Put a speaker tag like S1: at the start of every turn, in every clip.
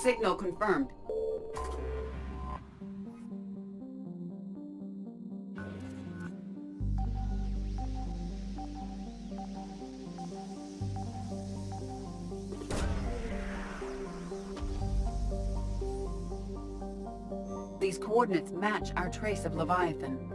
S1: Signal confirmed. These coordinates match our trace of Leviathan.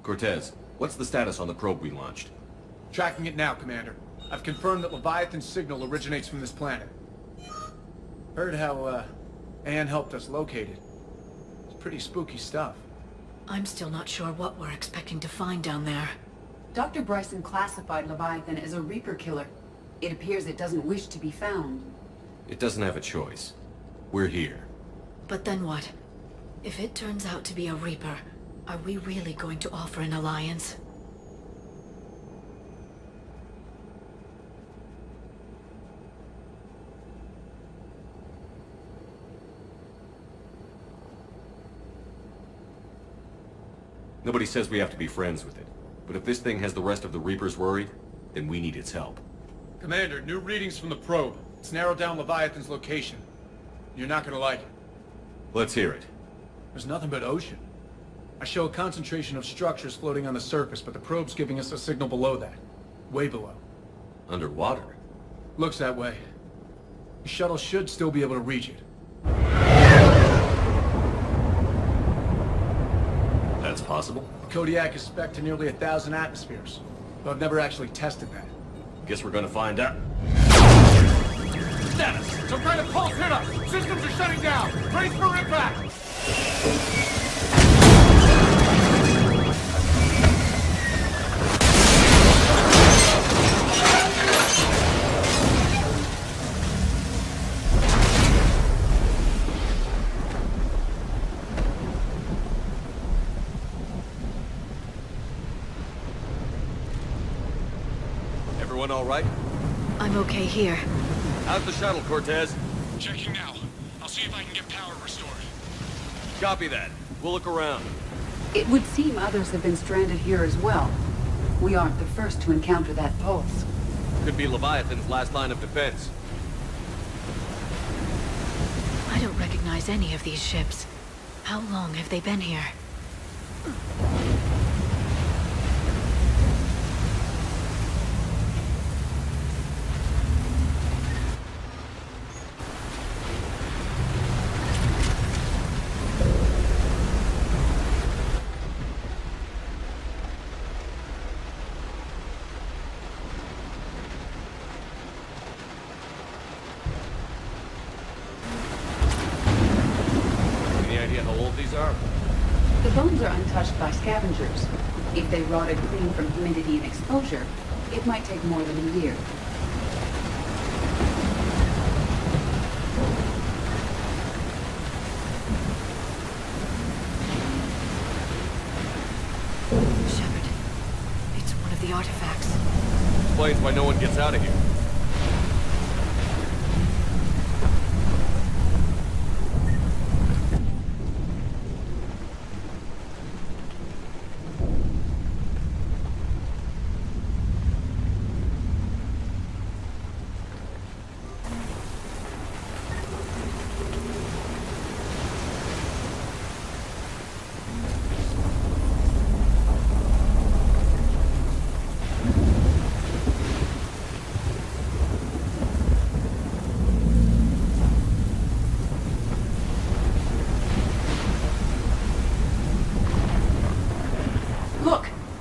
S2: Cortez, what's the status on the probe we launched?
S3: Tracking it now, Commander. I've confirmed that Leviathan's signal originates from this planet. Heard how, Ann helped us locate it. It's pretty spooky stuff.
S4: I'm still not sure what we're expecting to find down there.
S1: Dr. Bryson classified Leviathan as a Reaper killer. It appears it doesn't wish to be found.
S2: It doesn't have a choice. We're here.
S4: But then what? If it turns out to be a Reaper, are we really going to offer an alliance?
S2: Nobody says we have to be friends with it. But if this thing has the rest of the Reapers worried, then we need its help.
S3: Commander, new readings from the probe. It's narrowed down Leviathan's location. You're not gonna like it.
S2: Let's hear it.
S3: There's nothing but ocean. I show a concentration of structures floating on the surface, but the probe's giving us a signal below that. Way below.
S2: Underwater?
S3: Looks that way. The shuttle should still be able to reach it.
S2: That's possible?
S3: Kodiak is spec'd to nearly 1,000 atmospheres, but I've never actually tested that.
S2: Guess we're gonna find out.
S3: Status! Some kind of pulse hit us! Systems are shutting down! Brace for impact!
S2: Everyone all right?
S4: I'm okay here.
S2: How's the shuttle, Cortez?
S3: Checking now. I'll see if I can get power restored.
S2: Copy that. We'll look around.
S1: It would seem others have been stranded here as well. We aren't the first to encounter that pulse.
S2: Could be Leviathan's last line of defense.
S4: I don't recognize any of these ships. How long have they been here?
S1: The bones are untouched by scavengers. If they rotted clean from humidity and exposure, it might take more than a year.
S4: Shepard, it's one of the artifacts.
S2: Explains why no one gets out of here.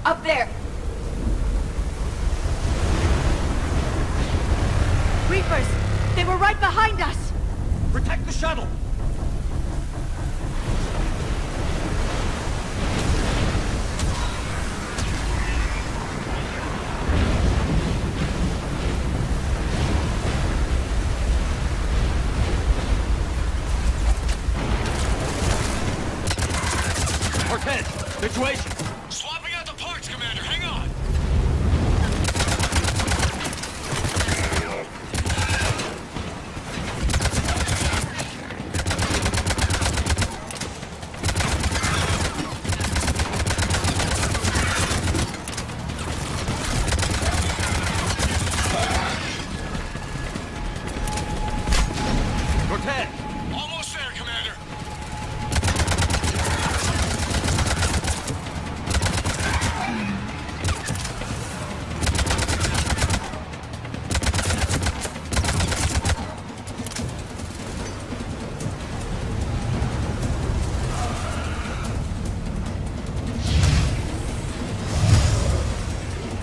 S1: Up there!
S4: Reapers! They were right behind us!
S2: Protect the shuttle! Cortez, situation!
S5: Swapping out the parts, Commander. Hang on.
S2: Cortez!
S5: Almost there, Commander.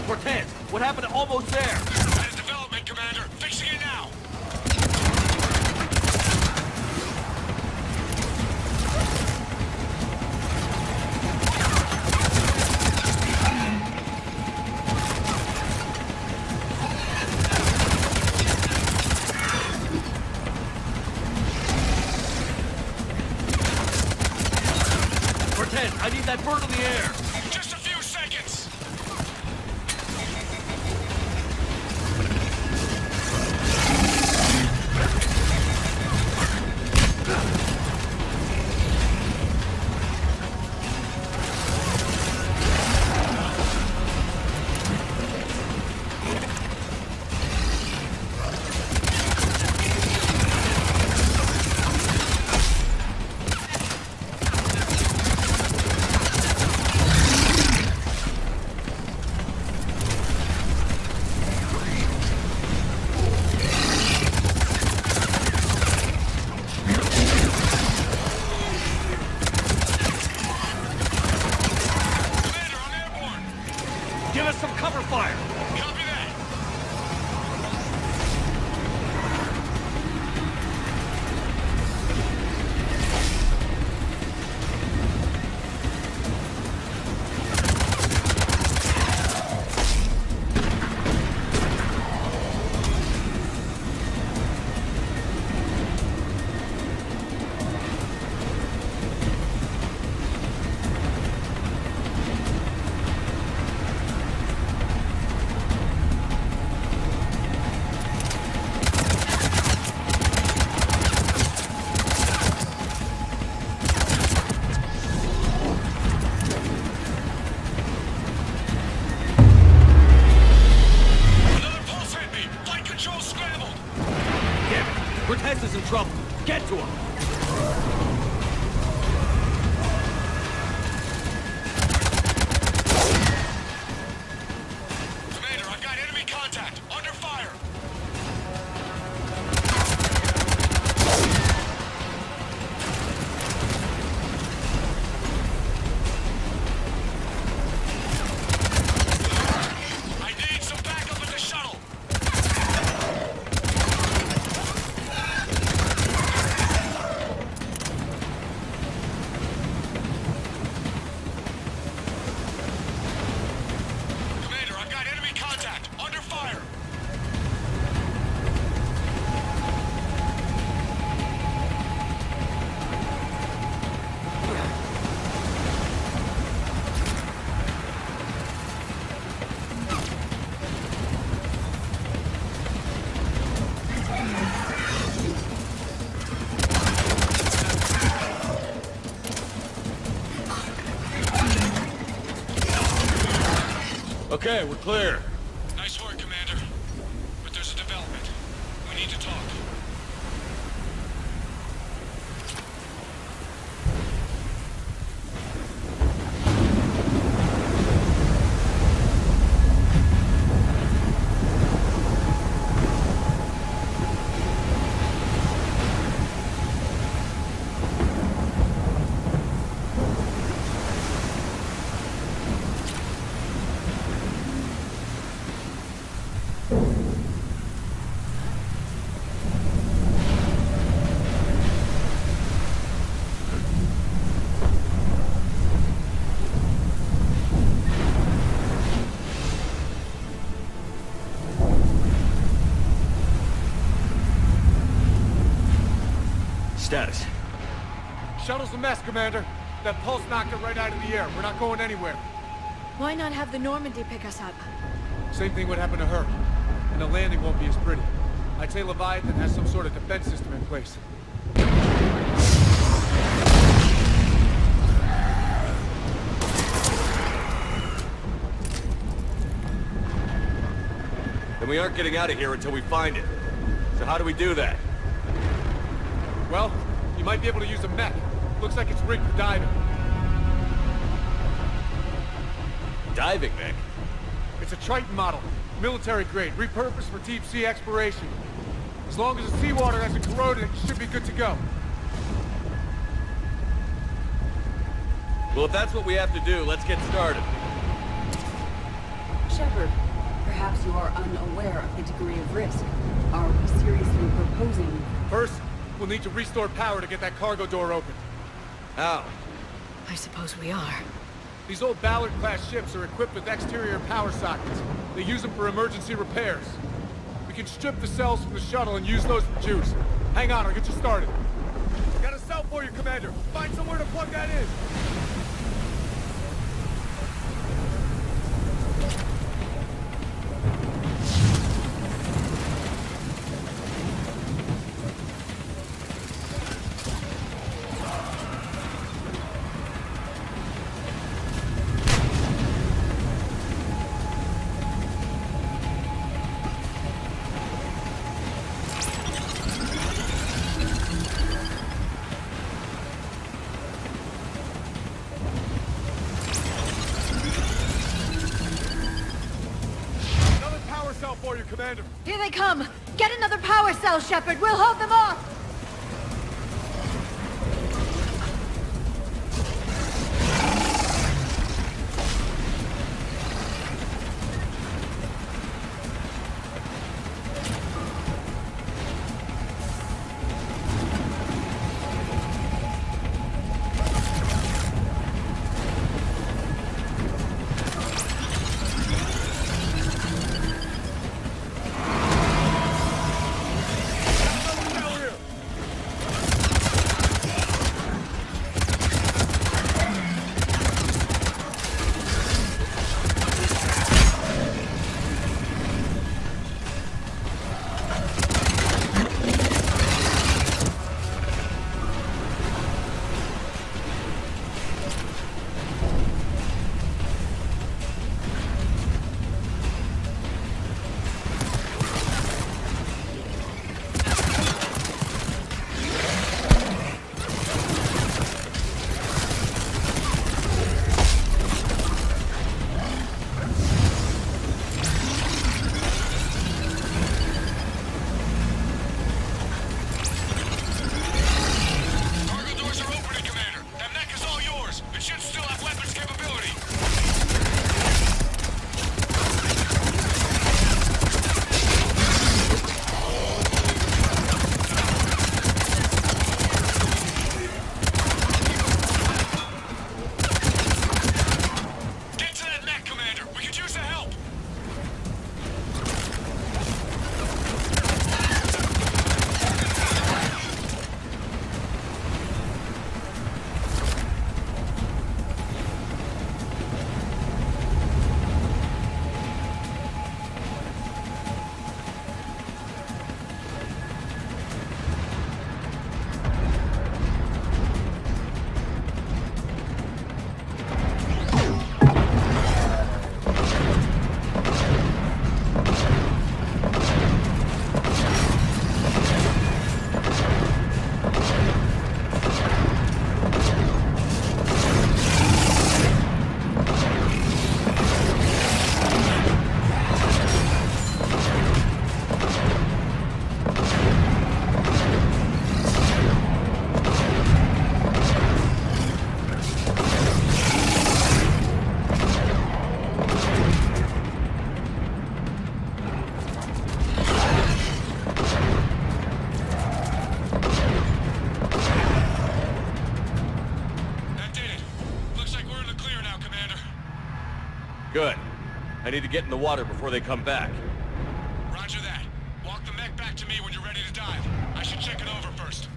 S2: Cortez, what happened to almost there?
S5: That is development, Commander. Fixing it now.
S2: Cortez, I need that bird in the air!
S5: Just a few seconds. Commander, I'm airborne.
S2: Give us some cover fire!
S5: Copy that. Another pulse hit me. Flight control scrambled.
S2: Damn it! Cortez is in trouble! Get to him!
S5: Commander, I've got enemy contact. Under fire. I need some backup at the shuttle. Commander, I've got enemy contact. Under fire.
S2: Okay, we're clear.
S5: Nice work, Commander. But there's a development. We need to talk.
S3: a mess, Commander. That pulse knocked it right out of the air. We're not going anywhere.
S4: Why not have the Normandy pick us up?
S3: Same thing would happen to her. And the landing won't be as pretty. I'd say Leviathan has some sort of defense system in place.
S2: Then we aren't getting out of here until we find it. So how do we do that?
S3: Well, you might be able to use a mech. Looks like it's rigged for diving.
S2: Diving mech?
S3: It's a Triton model. Military grade, repurposed for deep sea exploration. As long as the seawater hasn't corroded, it should be good to go.
S2: Well, if that's what we have to do, let's get started.
S1: Shepard, perhaps you are unaware of the degree of risk. Are we seriously proposing...
S3: First, we'll need to restore power to get that cargo door open.
S2: How?
S4: I suppose we are.
S3: These old Ballard-class ships are equipped with exterior power sockets. They use them for emergency repairs. We can strip the cells from the shuttle and use those for juice. Hang on, I'll get you started. Got a cell for you, Commander. Find somewhere to plug that in. For you, Commander.
S4: Here they come! Get another power cell, Shepard! We'll hold them off!
S2: Good. I need to get in the water before they come back.
S5: Roger that. Walk the mech back to me when you're ready to dive. I should check it over first.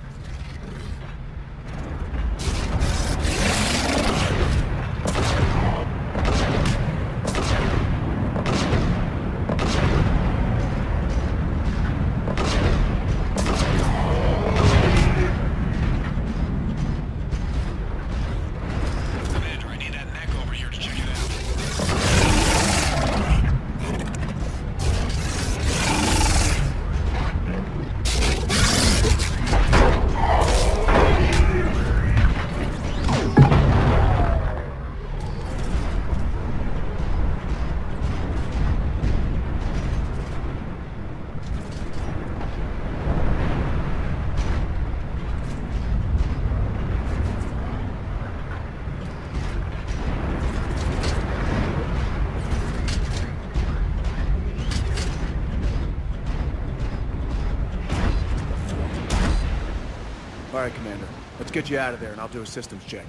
S3: Let's get you out of there and I'll do a systems check.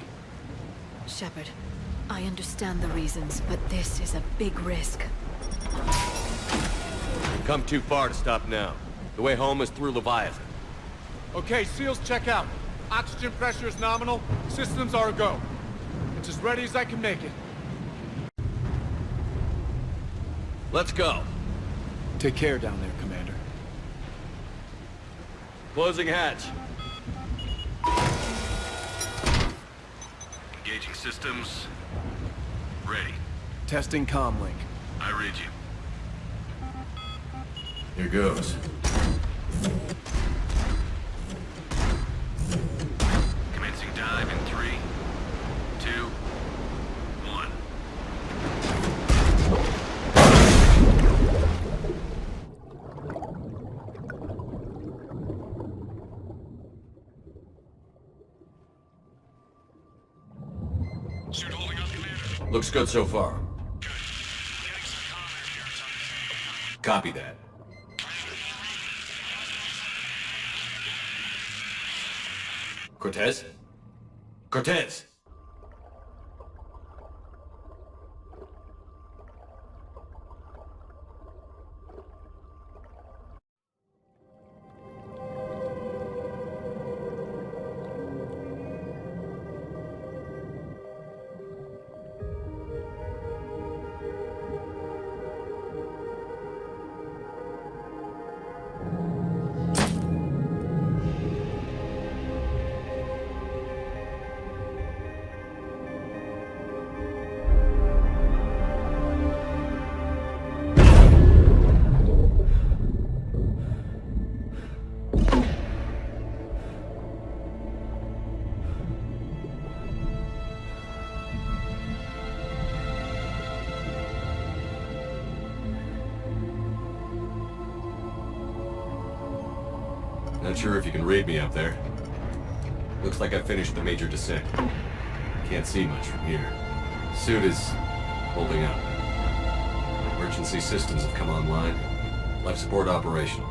S4: Shepard, I understand the reasons, but this is a big risk.
S2: We've come too far to stop now. The way home is through Leviathan.
S3: Okay, SEALs check out. Oxygen pressure is nominal. Systems are a go. It's as ready as I can make it.
S2: Let's go.
S3: Take care down there, Commander.
S2: Closing hatch. Engaging systems. Ready.
S3: Testing comm link.
S2: I read you. Here goes. Commencing dive in 3, 2, 1.
S5: Suit holding up, Commander.
S2: Looks good so far.
S5: Good. Getting some combat here. It's on.
S2: Copy that. Cortez? Cortez! Not sure if you can read me up there. Looks like I finished the major descent. Can't see much from here. Suit is holding up. Emergency systems have come online. Life support operational.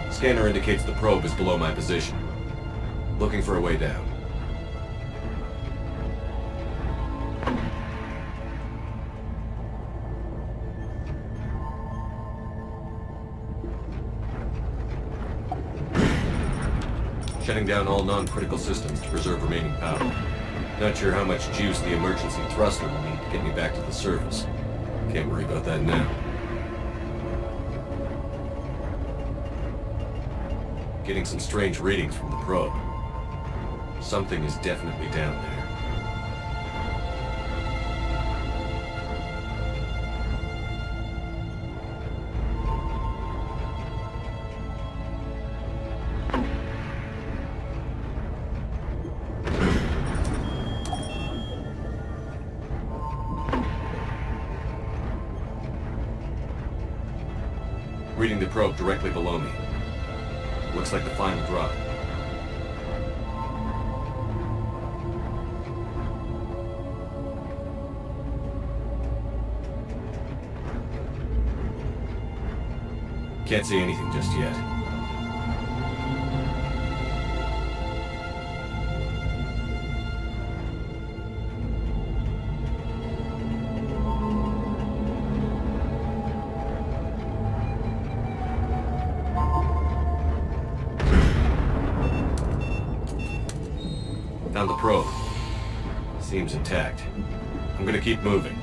S2: Scanner indicates the probe is below my position. Looking for a way down. Shutting down all non-critical systems to preserve remaining power. Not sure how much juice the emergency thruster will need to get me back to the surface. Can't worry about that now. Getting some strange readings from the probe. Something is definitely down there. Reading the probe directly below me. Looks like the final drop. Can't see anything just yet. Found the probe. Seems intact. I'm gonna keep moving.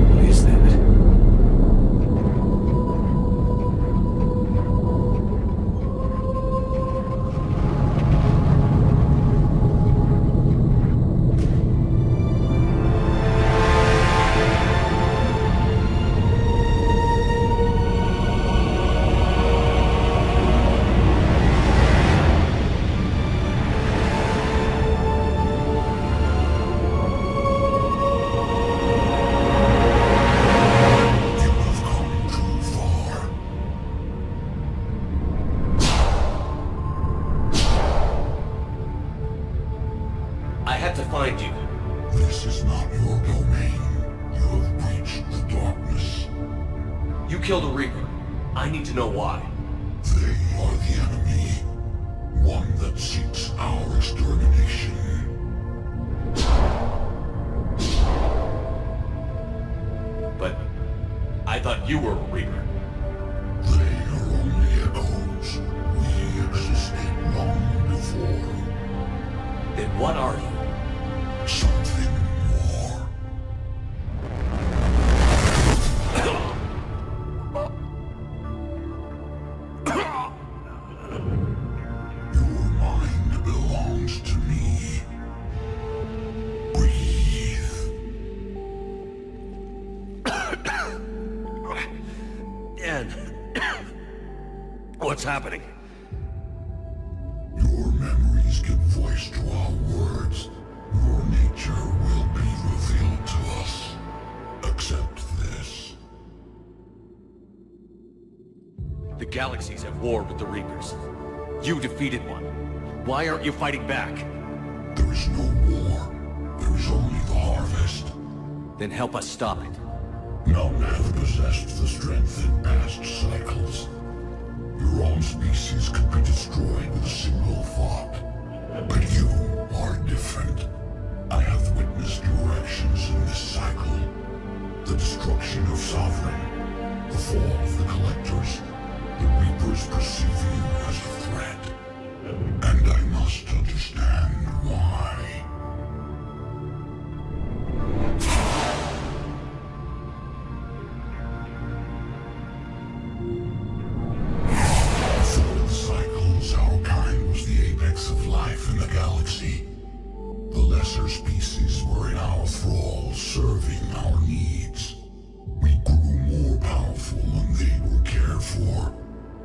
S2: What is that? had to find you.
S6: This is not your domain. You have breached the darkness.
S2: You killed a Reaper. I need to know why.
S6: They are the enemy. One that seeks our extermination.
S2: But I thought you were a Reaper.
S6: They are only echoes. We existed long before.
S2: Then what are you?
S6: Something more. Your mind belongs to me. Breathe.
S2: Dan. What's happening?
S6: Your memories give voice to our words. Your nature will be revealed to us. Accept this.
S2: The galaxy's at war with the Reapers. You defeated one. Why aren't you fighting back?
S6: There is no war. There is only the harvest.
S2: Then help us stop it.
S6: None have possessed the strength in past cycles. Your own species could be destroyed with a single thought. But you are different. I have witnessed your actions in this cycle. The destruction of Sovereign, the fall of the Collectors. The Reapers perceive you as a threat. And I must understand why. Before the cycles, our kind was the apex of life in the galaxy. The lesser species were in our thrall, serving our needs. We grew more powerful and they were cared for,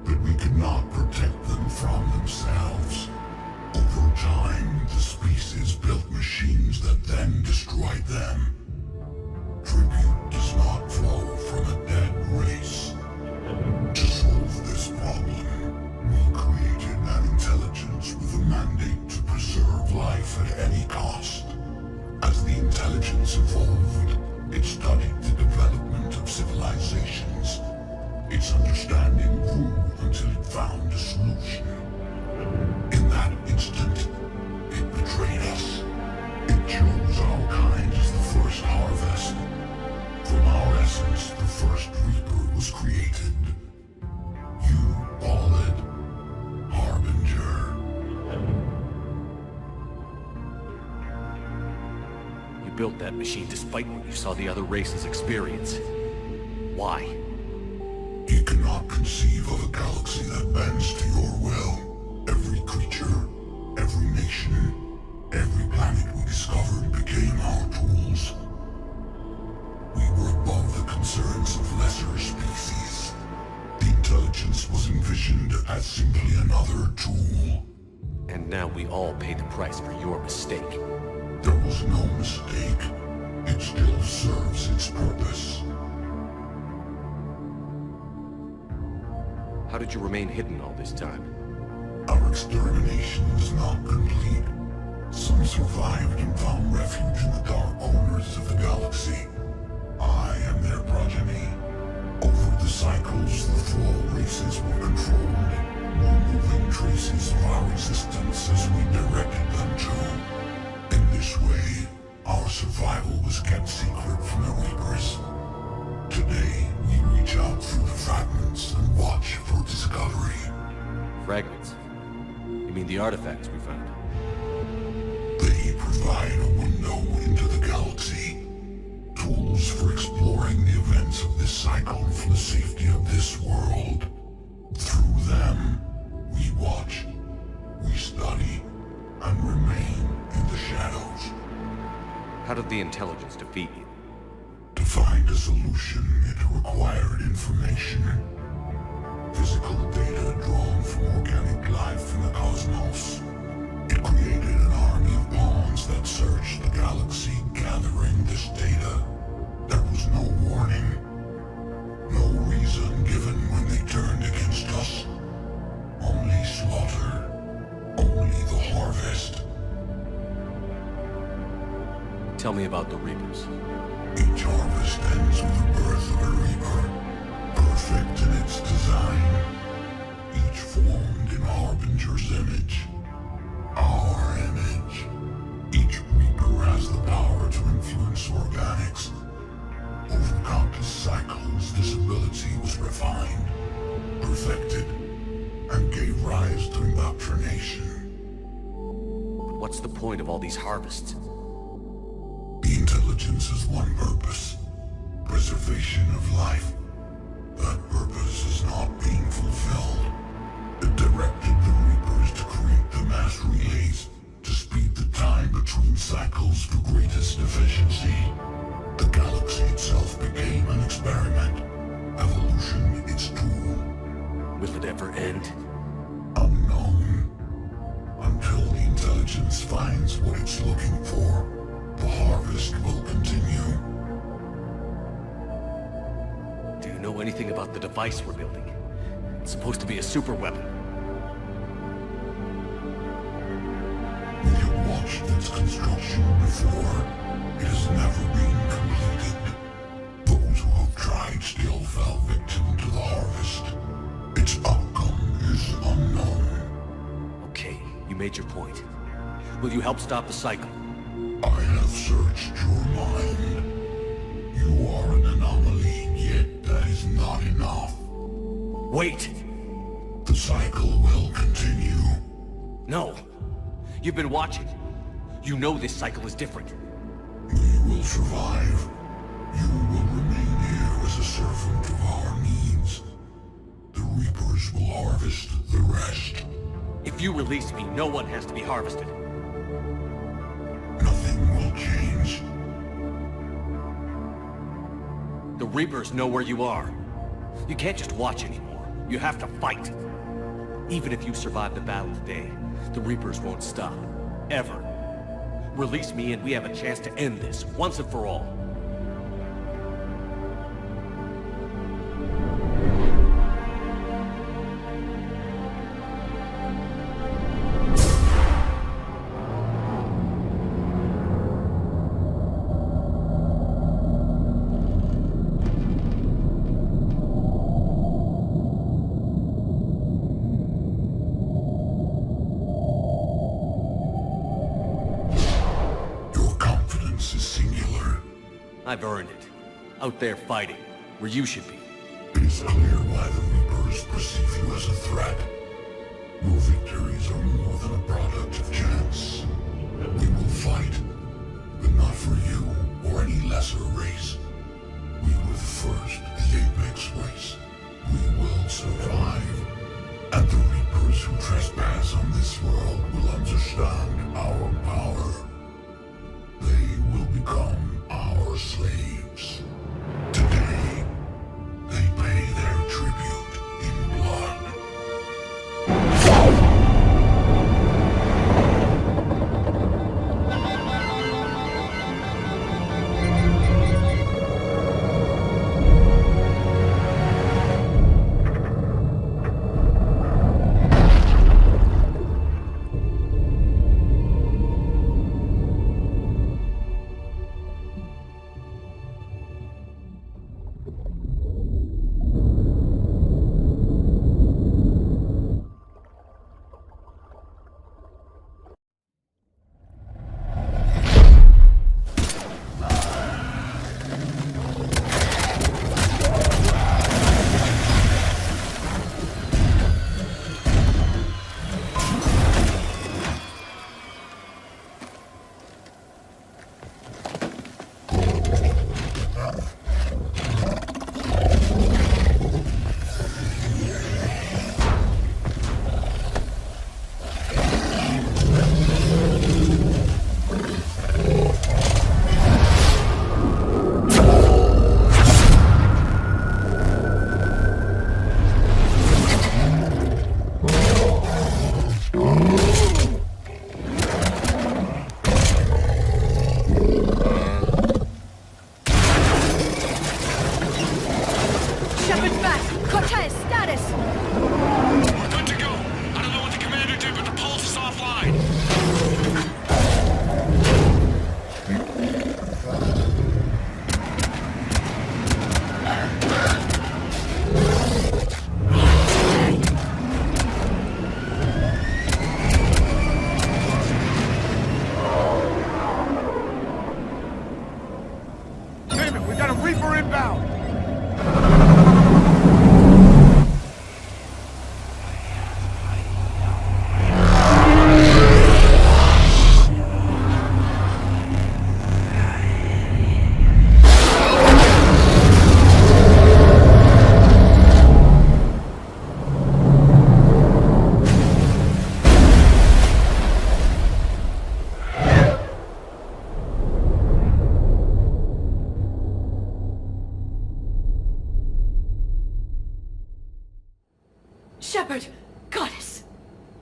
S6: but we could not protect them from themselves. Over time, the species built machines that then destroyed them. Tribute does not flow from a dead race. To solve this problem, we created an intelligence with a mandate to preserve life at any cost. As the intelligence evolved, it studied the development of civilizations. Its understanding grew until it found a solution. In that instant, it betrayed us. It chose our kind as the first harvest. From our essence, the first Reaper was created. You call it Harbinger.
S2: You built that machine despite what you saw the other races experience. Why?
S6: You cannot conceive of a galaxy that bends to your will. Every creature, every nation, every planet we discovered became our tools. We were above the concerns of lesser species. The intelligence was envisioned as simply another tool.
S2: And now we all pay the price for your mistake.
S6: There was no mistake. It still serves its purpose.
S2: How did you remain hidden all this time?
S6: Our extermination was not complete. Some survived and found refuge in the dark corners of the galaxy. I am their progeny. Over the cycles, the thrall races were controlled, removing traces of our existence as we directed them to. In this way, our survival was kept secret from the Reapers. Today, we reach out through the fragments and watch for discovery.
S2: Fragments? You mean the artifacts we found?
S6: They provide a window into the galaxy. Tools for exploring the events of this cycle for the safety of this world. Through them, we watch, we study, and remain in the shadows.
S2: How did the intelligence defeat you?
S6: To find a solution, it required information. Physical data drawn from organic life in the cosmos. It created an army of pawns that searched the galaxy, gathering this data. There was no warning. No reason given when they turned against us. Only slaughter. Only the harvest.
S2: Tell me about the Reapers.
S6: Each harvest ends with the birth of a reaper, perfect in its design, each formed in Harbinger's image, our image. Each reaper has the power to influence organics. Over countless cycles, this ability was refined, perfected, and gave rise to indoctrination.
S2: But what's the point of all these harvests?
S6: The intelligence has one purpose: preservation of life. That purpose is not being fulfilled. It directed the Reapers to create the mass relays to speed the time between cycles for greatest efficiency. The galaxy itself became an experiment, evolution its tool.
S2: Will it ever end?
S6: Unknown. Until the intelligence finds what it's looking for, the harvest will continue.
S2: Do you know anything about the device we're building? It's supposed to be a super weapon.
S6: We have watched its construction before. It has never been completed. Those who have tried still fell victim to the harvest. Its outcome is unknown.
S2: Okay, you made your point. Will you help stop the cycle?
S6: I have searched your mind. You are an anomaly, yet that is not enough.
S2: Wait!
S6: The cycle will continue.
S2: No! You've been watching. You know this cycle is different.
S6: We will survive. You will remain here as a servant of our needs. The Reapers will harvest the rest.
S2: If you release me, no one has to be harvested.
S6: Nothing will change.
S2: The Reapers know where you are. You can't just watch anymore. You have to fight. Even if you survive the battle today, the Reapers won't stop. Ever. Release me and we have a chance to end this, once and for all. I've earned it. Out there fighting, where you should be.
S6: It is clear why the Reapers perceive you as a threat. Your victories are more than a product of chance. We will fight, but not for you or any lesser race. We were the first, the Apex race. We will survive. And the Reapers who trespass on this world will understand our power. They will become our slaves. Today, they pay their tribute in blood.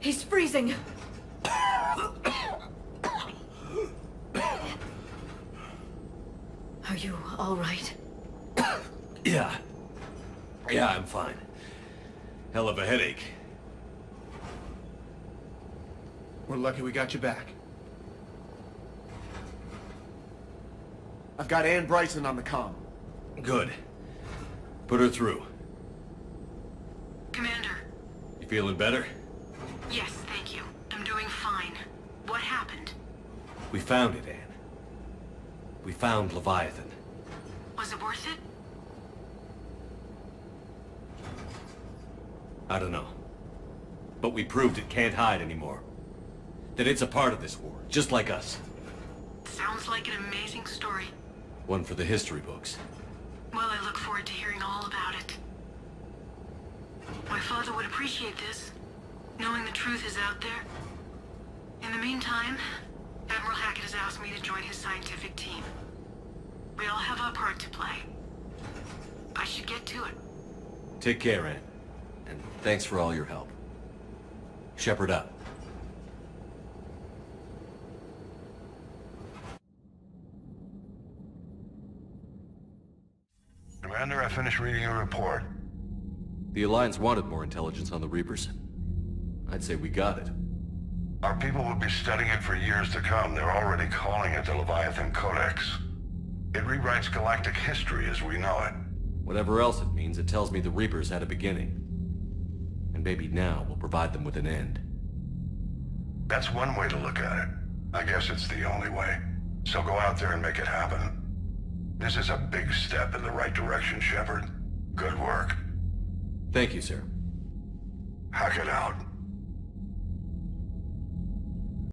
S4: He's freezing. Are you all right?
S2: Yeah. Yeah, I'm fine. Hell of a headache.
S3: We're lucky we got you back. I've got Ann Bryson on the comm.
S2: Good. Put her through.
S7: Commander.
S2: You feeling better?
S7: Yes, thank you. I'm doing fine. What happened?
S2: We found it, Ann. We found Leviathan.
S7: Was it worth it?
S2: I don't know. But we proved it can't hide anymore. That it's a part of this war, just like us.
S7: Sounds like an amazing story.
S2: One for the history books.
S7: Well, I look forward to hearing all about it. My father would appreciate this, knowing the truth is out there. In the meantime, Admiral Hackett has asked me to join his scientific team. We all have our part to play. I should get to it.
S2: Take care, Ann. And thanks for all your help. Shepherd up.
S6: Commander, I finished reading your report.
S2: The Alliance wanted more intelligence on the Reapers. I'd say we got it.
S6: Our people will be studying it for years to come. They're already calling it the Leviathan Codex. It rewrites galactic history as we know it.
S2: Whatever else it means, it tells me the Reapers had a beginning. And maybe now we'll provide them with an end.
S6: That's one way to look at it. I guess it's the only way. So go out there and make it happen. This is a big step in the right direction, Shepard. Good work.
S2: Thank you, sir.
S6: Hackett out.